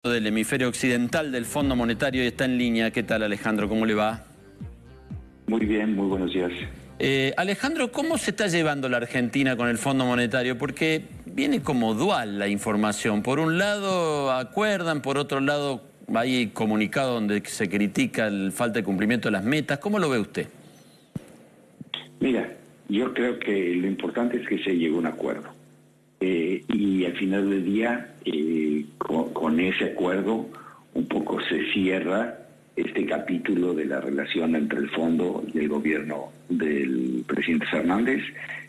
Del hemisferio occidental del Fondo Monetario y está en línea. ¿Qué tal, Alejandro? ¿Cómo le va? Muy bien, muy buenos días. Alejandro, ¿cómo se está llevando la Argentina con el Fondo Monetario? Porque viene como dual la información. Por un lado acuerdan, por otro lado hay comunicado donde se critica la falta de cumplimiento de las metas. ¿Cómo lo ve usted? Mira, yo creo que lo importante es que se llegue a un acuerdo. Y al final del día, con ese acuerdo, un poco se cierra este capítulo de la relación entre el fondo y el gobierno del presidente Fernández.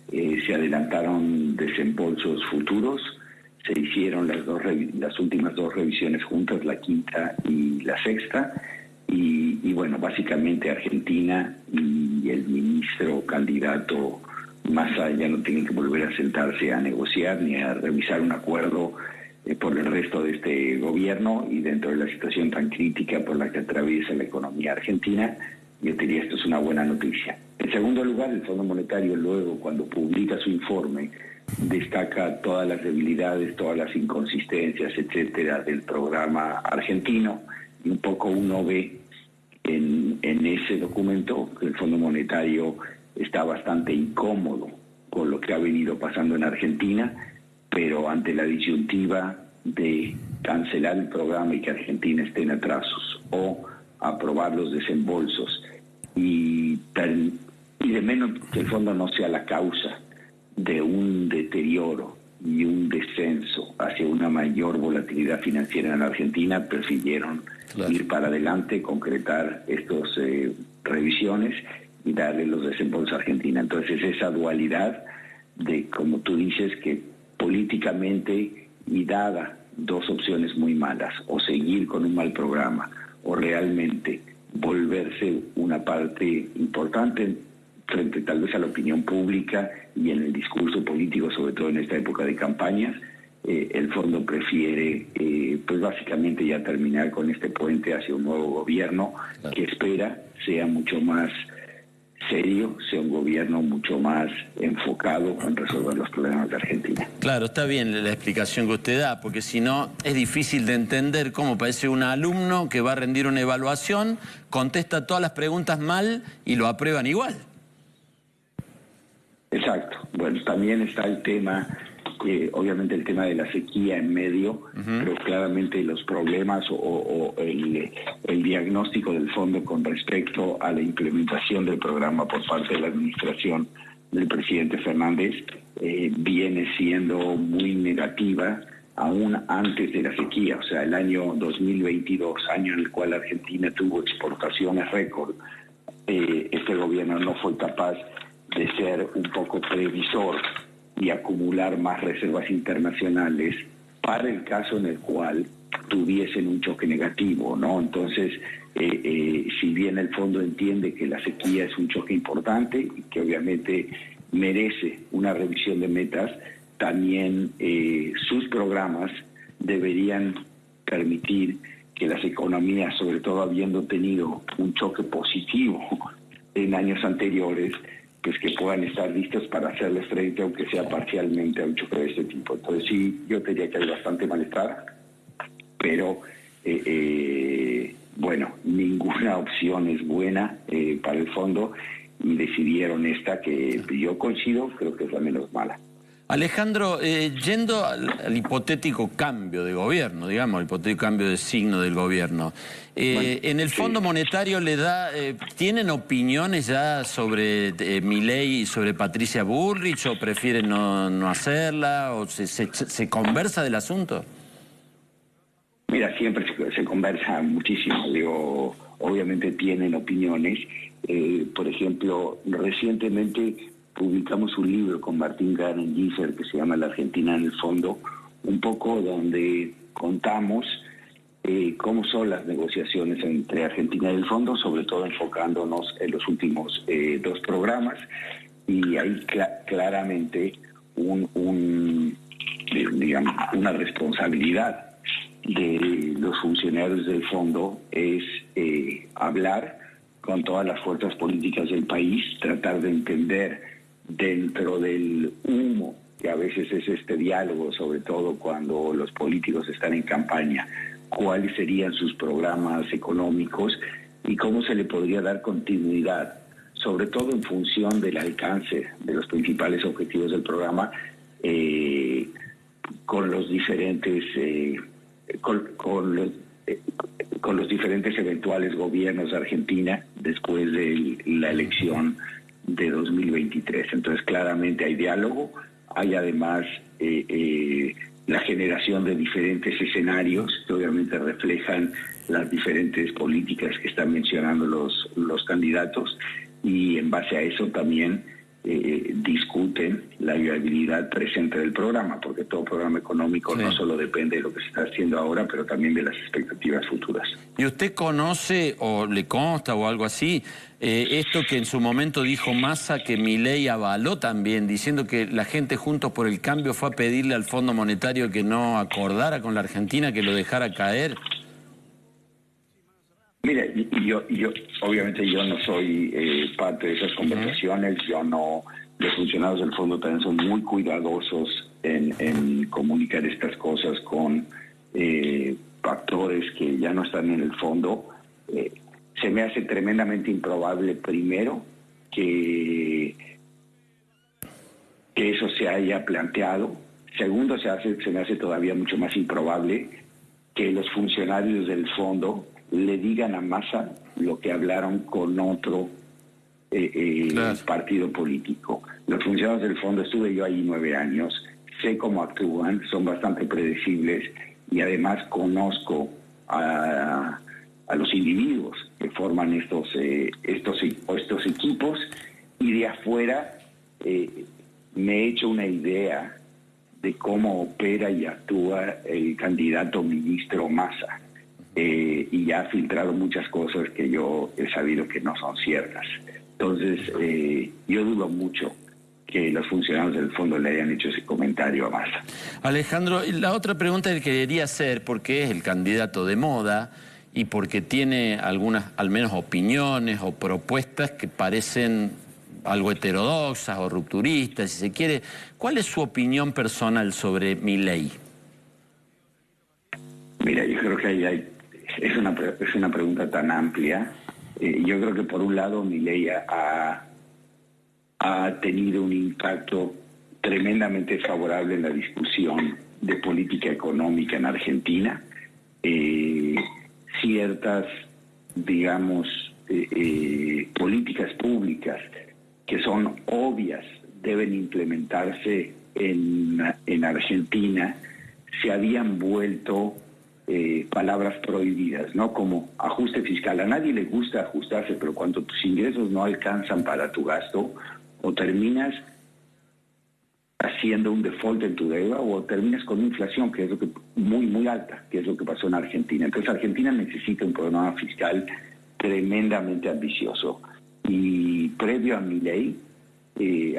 Se adelantaron desembolsos futuros, se hicieron las últimas dos revisiones juntas, la quinta y la sexta, y bueno, básicamente Argentina y el ministro candidato Massa ya no tienen que volver a sentarse a negociar ni a revisar un acuerdo por el resto de este gobierno, y dentro de la situación tan crítica por la que atraviesa la economía argentina, yo diría esto es una buena noticia. En segundo lugar, el Fondo Monetario luego, cuando publica su informe, destaca todas las debilidades, todas las inconsistencias, etcétera, del programa argentino, y un poco uno ve en ese documento que el Fondo Monetario está bastante incómodo con lo que ha venido pasando en Argentina, pero ante la disyuntiva de cancelar el programa y que Argentina esté en atrasos, o aprobar los desembolsos y de menos que el fondo no sea la causa de un deterioro y un descenso hacia una mayor volatilidad financiera en la Argentina, prefirieron ir para adelante, concretar estas revisiones y darle los desembolsos a Argentina. Entonces esa dualidad de, como tú dices, que políticamente, y dada dos opciones muy malas, o seguir con un mal programa o realmente volverse una parte importante frente tal vez a la opinión pública y en el discurso político, sobre todo en esta época de campañas, el fondo prefiere pues básicamente ya terminar con este puente hacia un nuevo gobierno que espera sea mucho más serio, sea un gobierno mucho más enfocado en resolver los problemas de Argentina. Claro, está bien la explicación que usted da, porque si no es difícil de entender cómo parece un alumno que va a rendir una evaluación, contesta todas las preguntas mal y lo aprueban igual. Exacto. Bueno, también está el tema, obviamente el tema de la sequía en medio, pero claramente los problemas o el diagnóstico del fondo con respecto a la implementación del programa por parte de la administración del presidente Fernández viene siendo muy negativa aún antes de la sequía. O sea, el año 2022, año en el cual Argentina tuvo exportaciones récord, este gobierno no fue capaz de ser un poco previsor y acumular más reservas internacionales para el caso en el cual tuviesen un choque negativo, ¿no? Entonces, si bien el fondo entiende que la sequía es un choque importante y que obviamente merece una revisión de metas, también sus programas deberían permitir que las economías, sobre todo habiendo tenido un choque positivo en años anteriores, pues que puedan estar listos para hacerle frente, aunque sea parcialmente, a un choque de este tipo. Entonces sí, yo diría que hay bastante malestar, pero bueno, ninguna opción es buena para el fondo, y decidieron esta que yo coincido, creo que es la menos mala. Alejandro, yendo al hipotético cambio de gobierno, digamos, el hipotético cambio de signo del gobierno, en el Fondo Monetario le da, ¿tienen opiniones ya sobre Milei y sobre Patricia Bullrich, o prefieren no hacerla, o se conversa del asunto? Mira, siempre se conversa muchísimo, digo, obviamente tienen opiniones. Por ejemplo, recientemente publicamos un libro con Martín Garangizer que se llama La Argentina en el Fondo, un poco donde contamos cómo son las negociaciones entre Argentina y el Fondo, sobre todo enfocándonos en los últimos dos programas, y ahí claramente digamos, una responsabilidad de los funcionarios del fondo es hablar con todas las fuerzas políticas del país, tratar de entender dentro del humo que a veces es este diálogo, sobre todo cuando los políticos están en campaña, cuáles serían sus programas económicos y cómo se le podría dar continuidad, sobre todo en función del alcance de los principales objetivos del programa, con los diferentes con los diferentes eventuales gobiernos de Argentina después de la elección de 2023. Entonces, claramente hay diálogo, hay además la generación de diferentes escenarios que obviamente reflejan las diferentes políticas que están mencionando los candidatos, y en base a eso también discuten la viabilidad presente del programa, porque todo programa económico no solo depende de lo que se está haciendo ahora, pero también de las expectativas futuras. ¿Y usted conoce o le consta o algo así esto que en su momento dijo Massa, que Milei avaló también, diciendo que la gente Juntos por el Cambio fue a pedirle al Fondo Monetario que no acordara con la Argentina, que lo dejara caer? Mira, yo obviamente yo no soy parte de esas conversaciones. Los funcionarios del fondo también son muy cuidadosos en comunicar estas cosas con factores que ya no están en el fondo. Se me hace tremendamente improbable, primero, que eso se haya planteado. Segundo, se me hace todavía mucho más improbable que los funcionarios del fondo le digan a Massa lo que hablaron con otro partido político. Los funcionarios del fondo, estuve yo ahí 9 años, sé cómo actúan, son bastante predecibles, y además conozco a los individuos que forman estos equipos, y de afuera me he hecho una idea de cómo opera y actúa el candidato ministro Massa. Y ya ha filtrado muchas cosas que yo he sabido que no son ciertas. Entonces, yo dudo mucho que los funcionarios del fondo le hayan hecho ese comentario a Massa. Alejandro, la otra pregunta que quería hacer, porque es el candidato de moda y porque tiene algunas, al menos, opiniones o propuestas que parecen algo heterodoxas o rupturistas, si se quiere. ¿Cuál es su opinión personal sobre Milei? Mira, yo creo que es una pregunta tan amplia. Yo creo que por un lado Milei ha tenido un impacto tremendamente favorable en la discusión de política económica en Argentina. Ciertas, digamos, políticas públicas que son obvias deben implementarse en Argentina, se habían vuelto palabras prohibidas, ¿no? Como ajuste fiscal. A nadie le gusta ajustarse, pero cuando tus ingresos no alcanzan para tu gasto, o terminas haciendo un default en tu deuda, o terminas con una inflación que es lo que muy alta, que es lo que pasó en Argentina. Entonces Argentina necesita un programa fiscal tremendamente ambicioso. Y previo a Milei,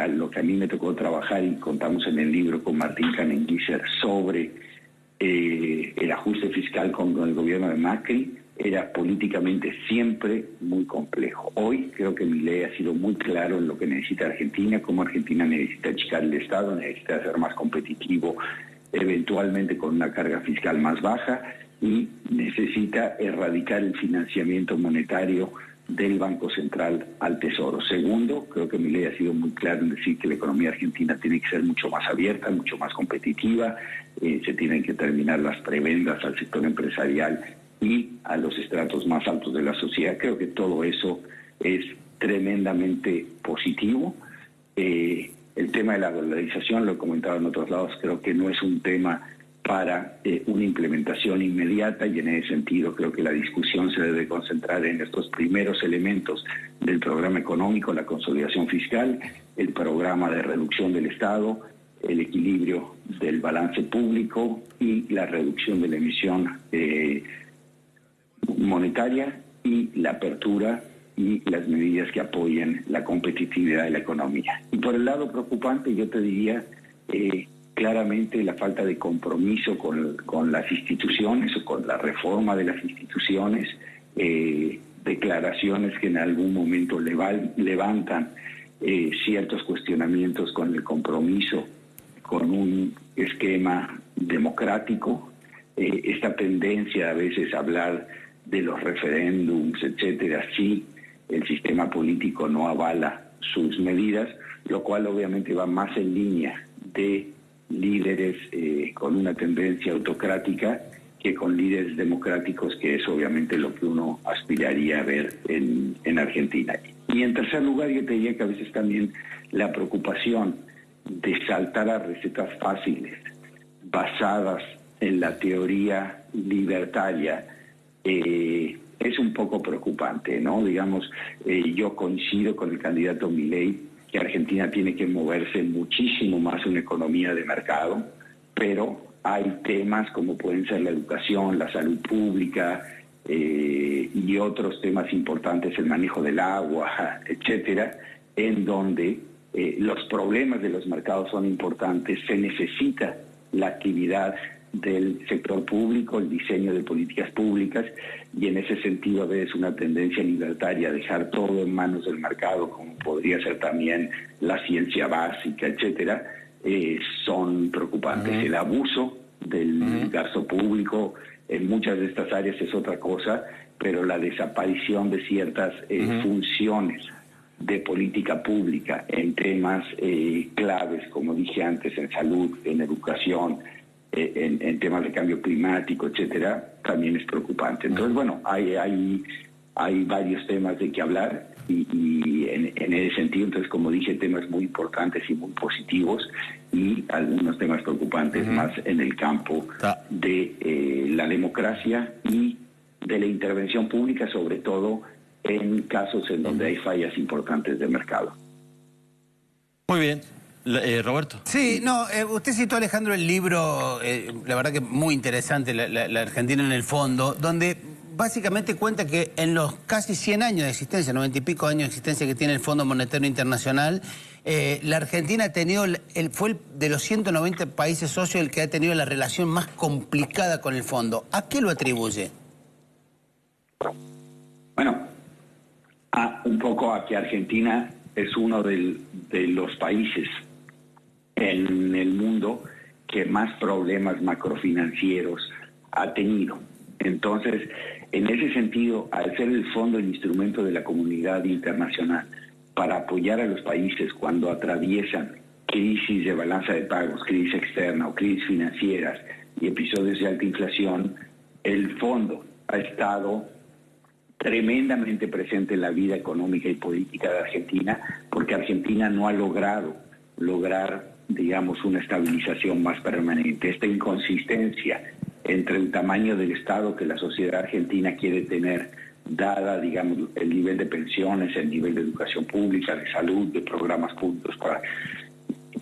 a lo que a mí me tocó trabajar, y contamos en el libro con Martín Kannengisser sobre el ajuste fiscal con el gobierno de Macri, era políticamente siempre muy complejo. Hoy creo que Milei ha sido muy claro en lo que necesita Argentina, cómo Argentina necesita achicar el Estado, necesita ser más competitivo, eventualmente con una carga fiscal más baja, y necesita erradicar el financiamiento monetario del Banco Central al Tesoro. Segundo, creo que Milei ha sido muy claro en decir que la economía argentina tiene que ser mucho más abierta, mucho más competitiva, se tienen que terminar las prebendas al sector empresarial y a los estratos más altos de la sociedad. Creo que todo eso es tremendamente positivo. El tema de la dolarización, lo he comentado en otros lados, creo que no es un tema para una implementación inmediata, y en ese sentido creo que la discusión se debe concentrar en estos primeros elementos del programa económico: la consolidación fiscal, el programa de reducción del Estado, el equilibrio del balance público y la reducción de la emisión monetaria, y la apertura y las medidas que apoyen la competitividad de la economía. Y por el lado preocupante, yo te diría claramente la falta de compromiso con las instituciones o con la reforma de las instituciones, declaraciones que en algún momento levantan ciertos cuestionamientos con el compromiso con un esquema democrático, esta tendencia a veces a hablar de los referéndums, etcétera, si el sistema político no avala sus medidas, lo cual obviamente va más en línea de líderes con una tendencia autocrática que con líderes democráticos, que es obviamente lo que uno aspiraría a ver en Argentina. Y en tercer lugar, yo te diría que a veces también la preocupación de saltar a recetas fáciles, basadas en la teoría libertaria, es un poco preocupante, ¿no? Digamos, yo coincido con el candidato Milei que Argentina tiene que moverse muchísimo más en una economía de mercado, pero hay temas como pueden ser la educación, la salud pública y otros temas importantes, el manejo del agua, etcétera, en donde los problemas de los mercados son importantes, se necesita la actividad del sector público, el diseño de políticas públicas, y en ese sentido a veces una tendencia libertaria a dejar todo en manos del mercado, como podría ser también la ciencia básica, etcétera, son preocupantes. El abuso del gasto público en muchas de estas áreas es otra cosa, pero la desaparición de ciertas funciones de política pública en temas claves, como dije antes, en salud, en educación, en temas de cambio climático, etcétera, también es preocupante. Entonces, bueno, hay varios temas de que hablar y en ese sentido, entonces, como dije, temas muy importantes y muy positivos y algunos temas preocupantes más en el campo de la democracia y de la intervención pública, sobre todo en casos en donde hay fallas importantes de mercado. Muy bien. Roberto. Sí, no, usted citó, Alejandro, el libro, la verdad que muy interesante, la Argentina en el fondo, donde básicamente cuenta que en los casi 100 años de existencia, 90 y pico años de existencia que tiene el Fondo Monetario Internacional, la Argentina ha tenido, fue de los 190 países socios el que ha tenido la relación más complicada con el fondo. ¿A qué lo atribuye? Bueno, un poco a que Argentina es uno de los países en el mundo que más problemas macrofinancieros ha tenido. Entonces, en ese sentido, al ser el fondo el instrumento de la comunidad internacional para apoyar a los países cuando atraviesan crisis de balanza de pagos, crisis externa o crisis financieras y episodios de alta inflación, el fondo ha estado tremendamente presente en la vida económica y política de Argentina, porque Argentina no ha lograr, digamos, una estabilización más permanente. Esta inconsistencia entre el tamaño del Estado que la sociedad argentina quiere tener, dada, digamos, el nivel de pensiones, el nivel de educación pública, de salud, de programas públicos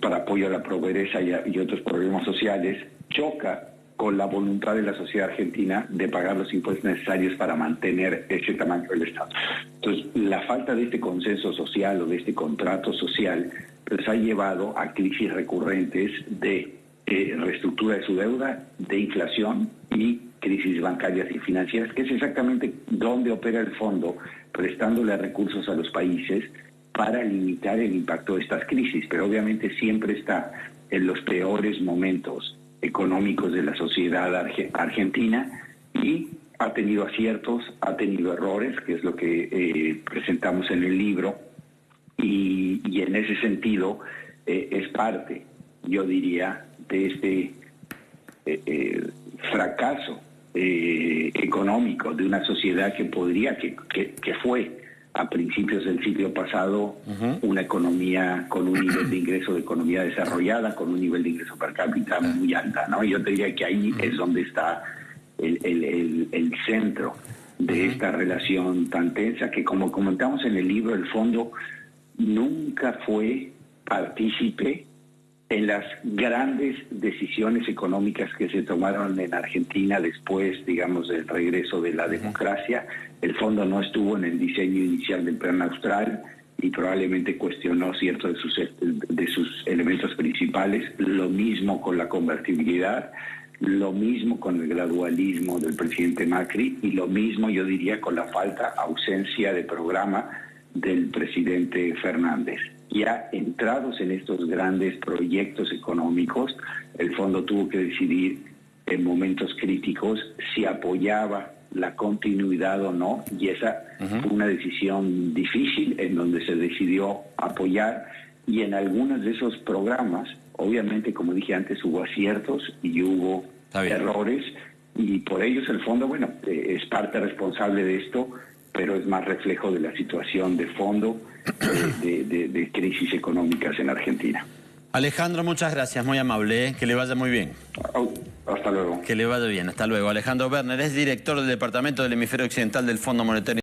para apoyo a la pobreza y otros problemas sociales, choca con la voluntad de la sociedad argentina de pagar los impuestos necesarios para mantener ese tamaño del Estado. Entonces, la falta de este consenso social o de este contrato social pues ha llevado a crisis recurrentes de reestructura de su deuda, de inflación y crisis bancarias y financieras, que es exactamente donde opera el fondo, prestándole recursos a los países para limitar el impacto de estas crisis, pero obviamente siempre está en los peores momentos económicos de la sociedad argentina y ha tenido aciertos, ha tenido errores, que es lo que presentamos en el libro, y en ese sentido es parte, yo diría, de este fracaso económico de una sociedad que fue a principios del siglo pasado una economía con un nivel de ingreso de economía desarrollada, con un nivel de ingreso per cápita muy alta, ¿no? Yo te diría que ahí es donde está el centro de esta relación tan tensa, que como comentamos en el libro, el fondo nunca fue partícipe en las grandes decisiones económicas que se tomaron en Argentina después, digamos, del regreso de la democracia. El fondo no estuvo en el diseño inicial del Plan Austral y probablemente cuestionó ciertos de sus elementos principales. Lo mismo con la convertibilidad, lo mismo con el gradualismo del presidente Macri y lo mismo, yo diría, con la ausencia de programa del presidente Fernández. Ya entrados en estos grandes proyectos económicos, el fondo tuvo que decidir en momentos críticos si apoyaba la continuidad o no, y esa fue una decisión difícil en donde se decidió apoyar, y en algunos de esos programas, obviamente, como dije antes, hubo aciertos y hubo errores, y por ellos el fondo, bueno, es parte responsable de esto, pero es más reflejo de la situación de fondo de crisis económicas en Argentina. Alejandro, muchas gracias, muy amable, que le vaya muy bien. Hasta luego. Que le vaya bien, hasta luego. Alejandro Werner es director del Departamento del Hemisferio Occidental del Fondo Monetario